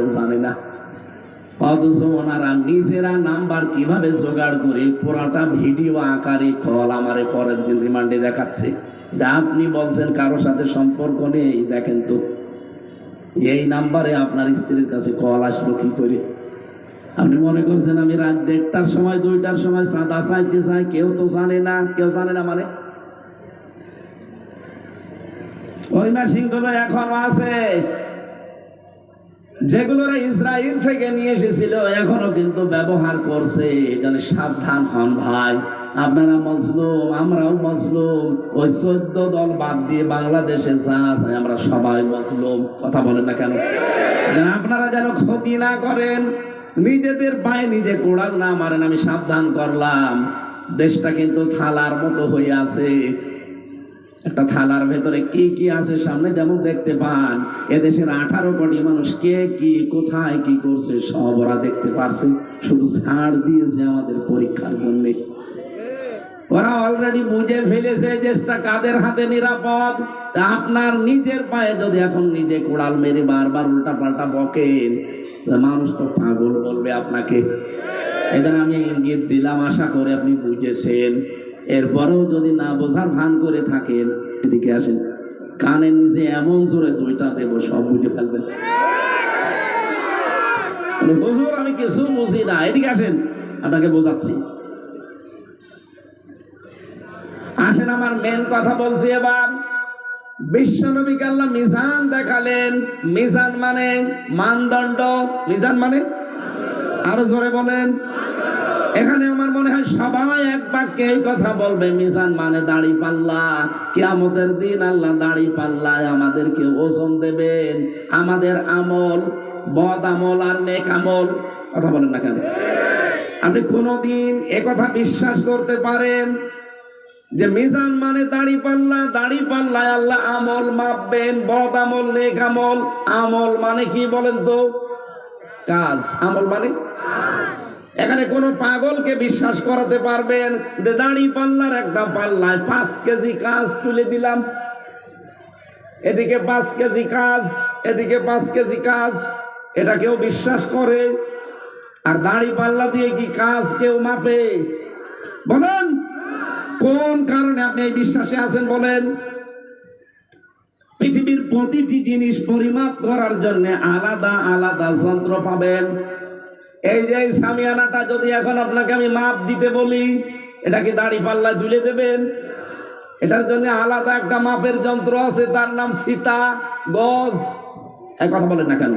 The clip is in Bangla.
কেউ জানে না। অথচ ওনারা নিজেরা নাম্বার কিভাবে জোগাড় করে পুরাটা ভিডিও আকারে কল আমারে পরের দিন রিমান্ডে দেখাচ্ছে যে আপনি বলছেন কারো সাথে সম্পর্ক নেই, দেখেন তো এই নাম্বারে আপনার স্ত্রীর কাছে কল আসলো কি করে। আপনি মনে করছেন আমি রাত 1টার সময় 2টার সময় চাঁদা চাইতে চাই, কেউ তো জানে না, কেউ জানে না মানে ওই মেশিনগুলো এখনো আছে, যেগুলো ইসরায়েল থেকে নিয়ে এসেছিল এখনো কিন্তু ব্যবহার করছে। এজন্য সাবধান হন ভাই, আপনারা মজলুম, আমরাও মজলুম। ওই 14 দল বাদ দিয়ে বাংলাদেশে যা আছে আমরা সবাই মজলুম। কথা বলেন না কেন? আপনারা যেন ক্ষতি না করেন, নিজেদের পায়ে নিজে কোড়াল না মারেন। আমি সাবধান করলাম, দেশটা কিন্তু থালার মতো হয়ে আছে। একটা থালার ভেতরে কি কি আছে সামনে যেমন দেখতে পান, এদেশের 18 কোটি মানুষ কে কি কোথায় কি করছে সব ওরা দেখতে পারছে, শুধু ছাড় দিয়েছে আমাদের পরীক্ষার জন্য। ওরা অলরেডি বুঝে ফেলেছে দেশটা কাদের হাতে নিরাপদ। তা আপনার নিজের পায়ে যদি এখন নিজে কোড়াল মেরে বারবার উল্টা পাল্টা বকেন, মানুষ তো পাগল বলবে আপনাকে। এদের আমি ইঙ্গিত দিলাম, আশা করে আপনি বুঝেছেন। এরপরেও যদি না বোঝার ভান করে থাকেন, এদিকে আসেন, কানের নিচে এমন জোরে 2টা দেব সব বুঝে ফেলবেন। হুজুর আমি কিছু বুঝি না, এদিকে আসেন আপনাকে বোঝাচ্ছি। আসেন, আমার মেন কথা বলছি এবার। বিশ্বনবীকে আল্লাহ মিজান দেখালেন। মিজান মানে মানদণ্ড, মিজান মানে আরো জোরে বলেন। এখানে আমার মনে হয় সবাই এক বাক্যে এই কথা বলবে, মিজান মানে দাড়ি পাল্লা। কিয়ামতের দিন আল্লাহ দাড়ি পাল্লায় আমাদেরকে ওজন দেবেন, আমাদের আমল, বদ আমল আর নেক আমল। কথা বলেন না কেন? আপনি কোনদিন একথা বিশ্বাস করতে পারেন যে মিজান মানে দাড়ি পাল্লা, দাড়ি পাল্লায় আল্লাহ আমল মাপবেন, বদ আমল নেক আমল। আমল মানে কি বলেন তো? কাজ। আমল মানে এখানে কোন পাগলকে বিশ্বাস করাতে পারবেন যে দাড়ি পাল্লার একটা পাল্লায় 5 কেজি কাজ তুলে দিলাম, এদিকে 5 কেজি কাজ, এদিকে 5 কেজি কাজ, এটা কেউ বিশ্বাস করে? আর দাড়ি পাল্লা দিয়ে কি কাজ কেউ মাপে? বলেন কোন কারণে আপনি এই বিশ্বাসে আছেন বলেন? পৃথিবীর প্রতিটি জিনিস পরিমাপ করার জন্য আলাদা আলাদা যন্ত্র পাবেন। এই যে সামিয়ানাটা যদি এখন আপনাকে আমি মাপ দিতে বলি, এটা কি দাড়ি পাল্লায় তুলে দেবেন? এটার জন্য আলাদা একটা মাপের যন্ত্র আছে, তার নাম ফিতা, গজ। এই কথা বলেন না কেন?